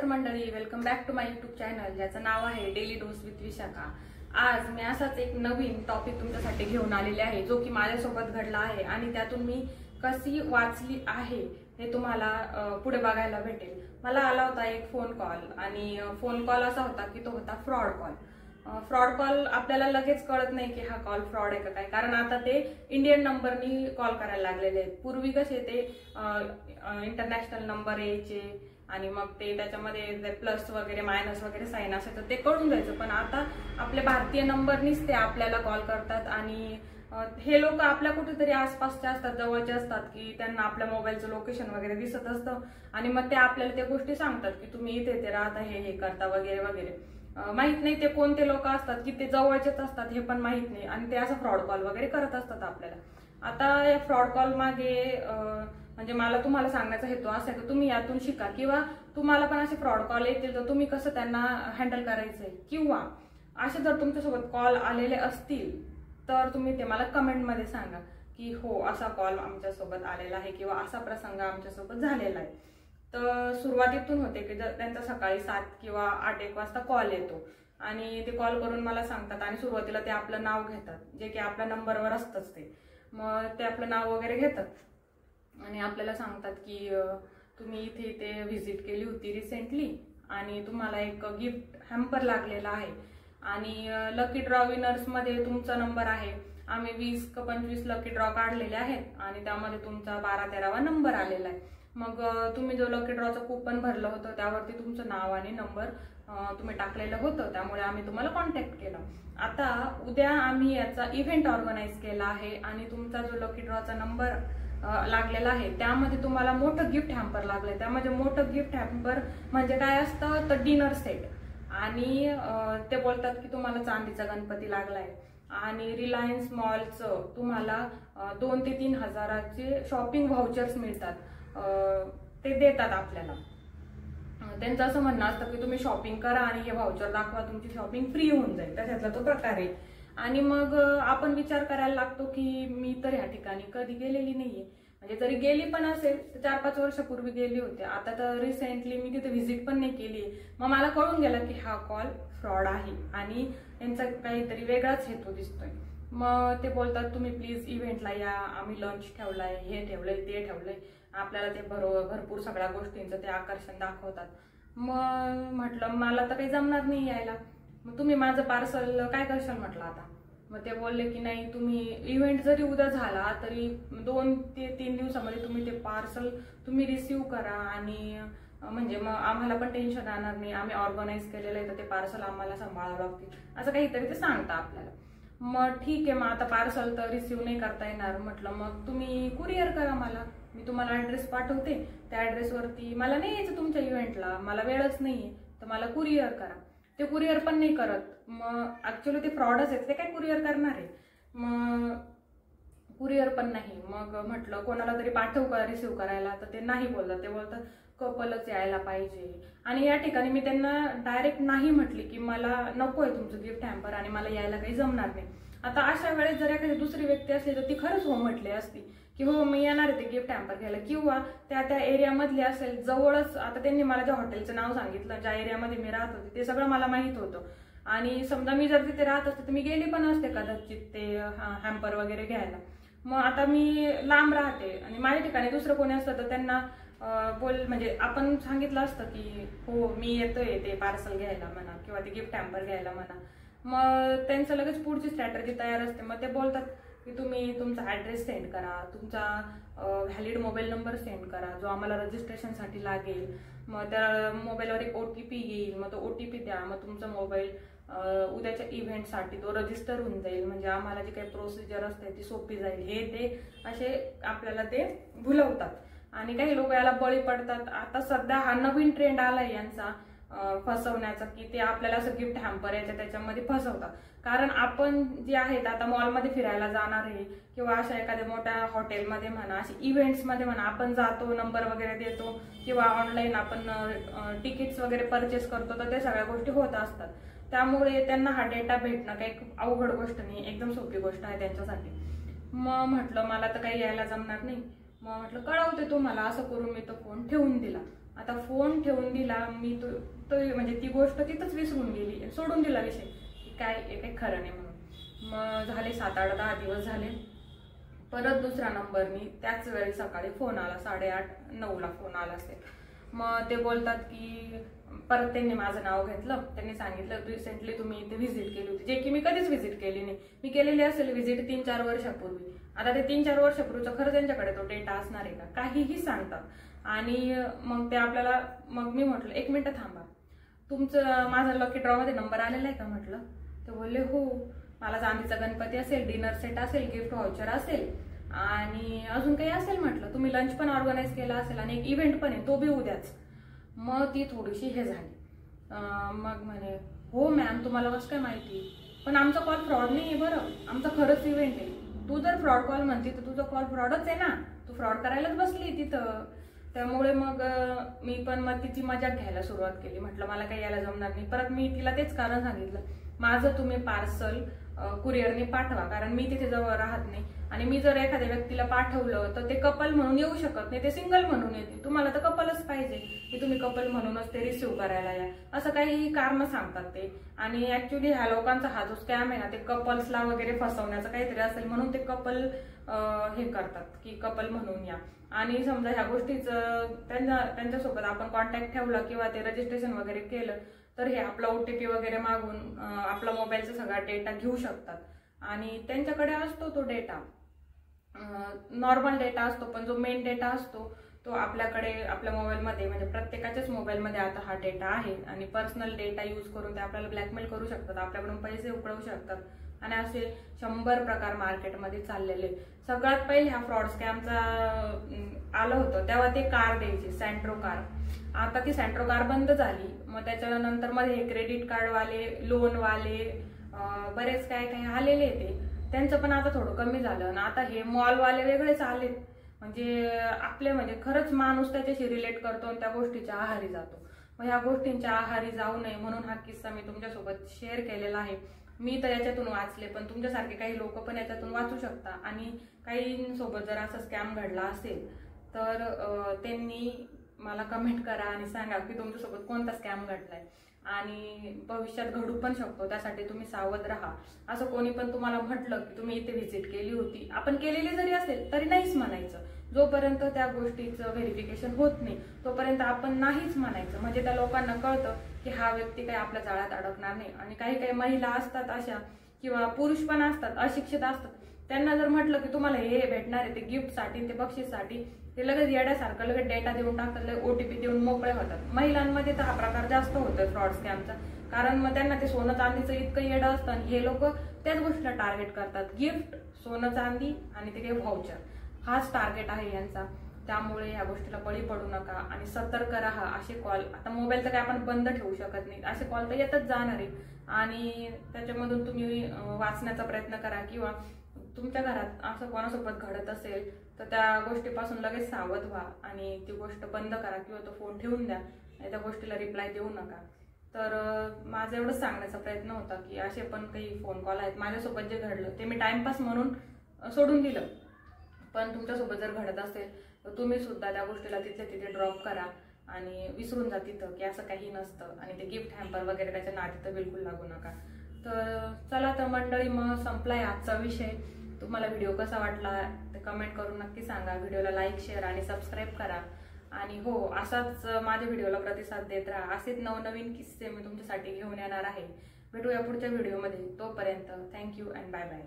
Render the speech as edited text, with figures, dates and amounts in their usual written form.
तर मंडळी, welcome back to my YouTube channel ज्याचं नाव आहे डेली डोस विथ विशाखा। आज मी असाच एक नवीन टॉपिक तुमच्यासाठी घेऊन आलेले आहे, जो की माझ्यासोबत घडला आहे आणि त्यातून मी कशी वाचली आहे हे तुम्हाला पुढे बघायला भेटेल। मला आला होता एक फोन कॉल आणि फोन कॉल असा होता की तो होता फ्रॉड कॉल। फ्रॉड कॉल आपल्याला लगेच कळत नाही की हा कॉल फ्रॉड आहे का काय, कारण आता ते इंडियन नंबरनी कॉल करायला लागलेले आहेत। पूर्वी कसे ते इंटरनॅशनल नंबर यायचे आणि मग ते त्याच्यामध्ये प्लस वगैरे मायनस वगैरे साइन असायचं, ते कळून जायचं। पण आता आपले भारतीय नंबरनीच ते आपल्याला कॉल करतात आणि हे लोक आपल्या कुठेतरी आसपासचे असतात, जवळचे असतात, की त्यांना आपल्या मोबाईलचं लोकेशन वगैरे दिसत असतं आणि मग ते आपल्याला त्या गोष्टी सांगतात की तुम्ही इथे इथे राहता, हे करता वगैरे वगैरे। माहित नाही ते कोणते लोक असतात, की ते जवळचेच असतात हे पण माहित नाही आणि ते असं फ्रॉड कॉल वगैरे करत असतात आपल्याला। आता या फ्रॉड कॉल मागे म्हणजे मला तुम्हाला सांगण्याचा हेतू असा आहे की तुम्ही यातून शिका, किंवा तुम्हाला पण असे फ्रॉड कॉल येतील तर तुम्ही कसं त्यांना हँडल करायचंय, किंवा असे जर तुमच्यासोबत कॉल आलेले असतील तर तुम्ही ते मला कमेंटमध्ये सांगा की हो असा कॉल आमच्यासोबत आलेला आहे किंवा असा प्रसंग आमच्यासोबत झालेला आहे। तर सुरुवातीतून होते की त्यांचा सकाळी 7 किंवा 8-1 वाजता कॉल येतो आणि ते कॉल करून मला सांगतात आणि सुरुवातीला ते आपलं नाव घेतात, जे की आपल्या नंबरवर असतंच ते। मग ते आपलं नाव वगैरे घेतात आणि आपल्याला सांगतात की तुम्ही इथे इथे व्हिजिट केली होती रिसेंटली आणि तुम्हाला एक गिफ्ट हॅम्पर लागलेला आहे आणि लकी ड्रॉ विनर्स मध्ये तुमचा नंबर आहे। आम्ही 20 का 25 लकी ड्रॉ काढलेले आहेत आणि त्यामध्ये तुमचा 12-13वा नंबर आलेला आहे। मग तुम्ही जो लकी ड्रॉचं कूपन भरलं होतं त्यावरती तुमचं नाव आणि नंबर तुम्ही टाकलेलं होतं, त्यामुळे आम्ही तुम्हाला कॉन्टॅक्ट केला। आता उद्या आम्ही याचा इव्हेंट ऑर्गनाइज केला आहे आणि तुमचा जो लकी ड्रॉचा नंबर लागलेला आहे त्यामध्ये तुम्हाला मोठं गिफ्ट हॅम्पर लागलंय। त्यामध्ये मोठं गिफ्ट हॅम्पर म्हणजे काय असतं तर डिनर सेट, आणि ते बोलतात की तुम्हाला चांदीचा गणपती लागलाय आणि रिलायन्स मॉलचं तुम्हाला 2 ते 3 हजाराचे शॉपिंग व्हाउचर्स मिळतात, ते देतात आपल्याला। त्यांचं असं म्हणणं असतं की तुम्ही शॉपिंग करा आणि हे व्हाउचर दाखवा, तुमची शॉपिंग फ्री होऊन जाईल, त्याच्यातला तो प्रकार आहे। आणि मग आपण विचार करायला लागतो की मी तर ह्या ठिकाणी कधी गेलेली नाहीये, म्हणजे जरी गेली पण असेल तर 4-5 वर्षापूर्वी गेली होते, आता तर रिसेंटली मी तिथे व्हिजिट पण नाही केली। मग मला कळून गेलं की हा कॉल फ्रॉड आहे आणि यांचा काहीतरी वेगळाच हेतू दिसतोय। मग ते बोलतात तुम्ही प्लीज इव्हेंटला या, आम्ही लंच ठेवलाय, हे ठेवलंय, ते ठेवलंय, आपल्याला ते भरपूर सगळ्या गोष्टींचं ते आकर्षण दाखवतात। मग म्हटलं मला तर काही जमणार नाही यायला, मग तुम्ही माझं पार्सल काय करशाल म्हटलं आता। मग ते बोलले की नाही, तुम्ही इव्हेंट जरी उद्या झाला तरी 2 ते 3 दिवसामध्ये तुम्ही ते पार्सल तुम्ही रिसीव करा आणि म्हणजे मग आम्हाला पण टेन्शन राहणार नाही, आम्ही ऑर्गनाइज केलेलं आहे तर ते पार्सल आम्हाला सांभाळावं लागतील, असं काहीतरी ते सांगता आपल्याला। मग ठीक आहे, मग आता पार्सल तर रिसीव नाही करता येणार, म्हटलं मग तुम्ही कुरिअर करा मला, मी तुम्हाला ऍड्रेस पाठवते, त्या ऍड्रेसवरती मला नाही यायचं तुमच्या इव्हेंटला, मला वेळच नाहीये, तर मला कुरिअर करा। ते कुरिअर पण नाही करत, मग ऍक्च्युअली ते फ्रॉडच आहेत, ते काय कुरिअर करणार आहे, मग कुरिअर पण नाही। मग म्हटलं कोणाला तरी पाठवू का रिसीव करायला, तर ते नाही बोलतात, ते बोलतात कपलच यायला पाहिजे। आणि या ठिकाणी मी त्यांना डायरेक्ट नाही म्हटली की मला नकोय तुमचं गिफ्ट हॅम्पर आणि मला यायला काही जमणार नाही। आता अशा वेळेस जर एखादी दुसरी व्यक्ती असली तर ती खरंच हो म्हटली असती की हो मी येणार आहे ते गिफ्ट हॅम्पर घ्यायला, किंवा त्या एरियामधली असेल जवळच। आता त्यांनी मला ज्या हॉटेलचं नाव सांगितलं, ज्या एरियामध्ये मी राहत होते ते सगळं मला माहित होतं आणि समजा मी जर तिथे राहत असते तर मी गेली पण असते कदाचित ते हॅम्पर वगैरे घ्यायला। मग आता मी लांब राहते आणि माझ्या ठिकाणी दुसरं कोणी असतं तर त्यांना म्हणजे आपण सांगितलं असतं की हो मी येतोय ते पार्सल घ्यायला म्हणा किंवा ते गिफ्ट हॅम्पर घ्यायला म्हणा। मग त्यांचं लगेच पुढची स्ट्रॅटेजी तयार असते, मग ते बोलतात की तुम्ही तुमचा ऍड्रेस सेंड करा, तुमचा व्हॅलिड मोबाईल नंबर सेंड करा जो आम्हाला रजिस्ट्रेशनसाठी लागेल, मग त्या मोबाईलवर एक OTP येईल, मग तो OTP द्या, मग तुमचा मोबाईल उद्याच्या इव्हेंटसाठी तो रजिस्टर होऊन जाईल, म्हणजे आम्हाला जी काही प्रोसिजर असते ती सोपी जाईल, हे ते असे आपल्याला ते भुलवतात आणि काही लोक याला बळी पडतात। आता सध्या हा नवीन ट्रेंड आलाय यांचा फसवण्याचा, की ते आपल्याला असं गिफ्ट हॅम्पर याच्या त्याच्यामध्ये फसवतात। कारण आपण जे आहेत आता मॉलमध्ये फिरायला जाणार आहे किंवा अशा एखाद्या मोठ्या हॉटेलमध्ये म्हणा, अशा इव्हेंट्समध्ये म्हणा, आपण जातो, नंबर वगैरे देतो किंवा ऑनलाईन आपण तिकीट्स वगैरे परचेस करतो, तर ते सगळ्या गोष्टी होत असतात। त्यामुळे त्यांना हा डेटा भेटणं काही खूप अवघड गोष्ट नाही, एकदम सोपी गोष्ट आहे त्यांच्यासाठी। मग म्हटलं मला तर काही यायला जमणार नाही, मग म्हटलं कळवते तुम्हाला, असं करून मी तो फोन ठेवून दिला। आता फोन ठेवून दिला मी, तो म्हणजे ती गोष्ट तिथंच विसरून गेली, सोडून दिला विषय, काय काही खरं नाही म्हणून. मग झाले 7-8-10 दिवस झाले. परत दुसऱ्या नंबरनी त्याच वेळी सकाळी फोन आला, 8:30-9ला फोन आला असेल. मग ते बोलतात की परत त्यांनी माझं नाव घेतलं, त्यांनी सांगितलं रिसेंटली तुम्ही इथे व्हिजिट केली होती, जे की मी कधीच व्हिजिट केली नाही. मी केलेली असेल व्हिजिट 3-4 वर्षापूर्वी. आता ते 3-4 वर्षापूर्वीचा खरं त्यांच्याकडे तो डेटा असणार आहे का, काहीही सांगतात. आणि मग ते आपल्याला, मग मी म्हटलं 1 मिनिट थांबा, तुमचं माझा लकी ड्रॉमध्ये नंबर आलेला आहे का म्हटलं. ते बोलले हो, मला चांदीचा गणपती असेल, डिनर सेट असेल, गिफ्ट व्हाउचर असेल आणि अजून काही असेल म्हटलं, तुम्ही लंच पण ऑर्गनाईज केला असेल आणि एक इव्हेंट पण आहे, तो बी उद्याच. मग ती थोडीशी हे झाली. मग म्हणे हो मॅम, तुम्हाला कसं काय माहिती, पण आमचा कॉल फ्रॉड नाही आहे बरं, आमचा खरंच इव्हेंट आहे. तू जर फ्रॉड कॉल म्हणते तर तुझा कॉल फ्रॉडच आहे ना, तू फ्रॉड करायलाच बसली तिथं. त्यामुळे मग मी पण मग तिची मजाक घ्यायला सुरुवात केली. म्हटलं मला काही यायला जमणार नाही. परत मी तिला तेच कारण सांगितलं, माझं तुम्ही पार्सल कुरिअरने पाठवा, कारण मी तिथे जवळ राहत नाही आणि मी जर एखाद्या व्यक्तीला पाठवलं तर ते कपल म्हणून येऊ शकत नाही, ते सिंगल म्हणून येते. तुम्हाला तर कपलच पाहिजे की तुम्ही कपल म्हणूनच ते रिसिव्ह करायला या, असं काही कारण सांगतात ते. आणि ऍक्च्युली ह्या लोकांचा हा जो स्कॅम आहे ना, ते कपल्सला वगैरे फसवण्याचं काहीतरी असेल म्हणून ते कपल हे करतात की कपल म्हणून या. आणि समजा ह्या गोष्टीचं त्यांच्यासोबत आपण कॉन्टॅक्ट ठेवला किंवा ते रजिस्ट्रेशन वगैरे केलं तर हे आपला OTP वगैरे मागून आपला मोबाईलचा सगळा डेटा घेऊ शकतात. आणि त्यांच्याकडे असतो तो डेटा, नॉर्मल डेटा असतो, पण जो मेन डेटा असतो तो आपल्याकडे आपल्या मोबाईलमध्ये, म्हणजे प्रत्येकाच्याच मोबाईलमध्ये आता हा डेटा आहे. आणि पर्सनल डेटा यूज करून ते आपल्याला ब्लॅकमेल करू शकतात, आपल्याकडून पैसे उकळवू शकतात. आणि असे 100 प्रकार मार्केटमध्ये चाललेले. सगळ्यात पहिले हा फ्रॉड स्कॅमचा आलं होतं तेव्हा ते कार द्यायचे, सँट्रो कार. आता ती सँट्रो कार बंद झाली. मग त्याच्यानंतर मध्ये हे क्रेडिट कार्डवाले, लोनवाले, बरेच काय काय आलेले ते, त्यांचं पण आता थोडं कमी झालं. आणि आता हे मॉलवाले वेगळेच आलेत. म्हणजे आपले म्हणजे खरंच माणूस त्याच्याशी रिलेट करतो आणि त्या गोष्टीच्या आहारी जातो. मग ह्या गोष्टींच्या आहारी जाऊ नये म्हणून हा किस्सा मी तुमच्यासोबत शेअर केलेला आहे. मी तर याच्यातून वाचले, पण तुमच्यासारखे काही लोक पण याच्यातून वाचू शकता. आणि काहींसोबत जर असा स्कॅम घडला असेल तर त्यांनी मला कमेंट करा आणि सांगा की तुमच्यासोबत कोणता स्कॅम घडलाय. आणि भविष्यात घडू पण शकतो, त्यासाठी तुम्ही सावध राहा. असं कोणी पण तुम्हाला म्हटलं की तुम्ही इथे व्हिजिट केली होती, आपण केलेली जरी असेल तरी नाहीच म्हणायचं. जोपर्यंत त्या गोष्टीचं व्हेरिफिकेशन होत नाही तोपर्यंत आपण नाहीच म्हणायचं. म्हणजे त्या लोकांना कळतं की हा व्यक्ती काही आपल्या जाळ्यात अडकणार नाही. आणि काही काही महिला असतात अशा, किंवा पुरुष पण असतात, अशिक्षित असतात, त्यांना जर म्हटलं की तुम्हाला हे भेटणार आहे ते गिफ्टसाठी, ते बक्षीससाठी, ते लगेच येड्यासारखं लगेच डेटा देऊन टाकतात, OTP देऊन मोकळे होतात. महिलांमध्ये तर हा प्रकार जास्त होतोय फ्रॉड स्कॅमचा, कारण मग त्यांना ते सोनं चांदीचं इतकं येडं असतं आणि हे लोक त्याच गोष्टीला टार्गेट करतात. गिफ्ट, सोनं चांदी आणि ते काही व्हाउचर, हाच टार्गेट आहे यांचा. त्यामुळे या गोष्टीला बळी पडू नका आणि सतर्क राहा. असे कॉल, आता मोबाईल तर काय आपण बंद ठेवू शकत नाही, असे कॉल तर येतच जाणार आहे. आणि त्याच्यामधून तुम्ही वाचण्याचा प्रयत्न करा. किंवा तुमच्या घरात असं कोणासोबत घडत असेल तर त्या गोष्टीपासून लगेच सावध व्हा आणि ती गोष्ट बंद करा किंवा तो फोन ठेवून द्या, त्या गोष्टीला रिप्लाय देऊ नका. तर माझं एवढंच सांगण्याचा प्रयत्न होता की असे पण काही फोन कॉल आहेत. माझ्यासोबत जे घडलं ते मी टाइमपास म्हणून सोडून दिलं, पण तुमच्यासोबत जर घडत असेल तर तुम्ही सुद्धा त्या गोष्टीला तिथल्या तिथे ड्रॉप करा आणि विसरून जा तिथं की असं काही नसतं. आणि ते गिफ्ट हॅम्पर वगैरे त्याच्या नादी तर बिलकुल लागू नका. तर चला तर मंडळी, मग संपलाय आजचा विषय. तुम्हाला व्हिडिओ कसा वाटला ते कमेंट करून नक्की सांगा. व्हिडिओला लाईक, शेअर आणि सबस्क्राईब करा. आणि हो, असाच माझ्या व्हिडिओला प्रतिसाद देत राहा. असेच नवनवीन किस्से मी तुमच्यासाठी घेऊन येणार आहे. भेटूया पुढच्या व्हिडिओमध्ये. तोपर्यंत थँक्यू अँड बाय बाय.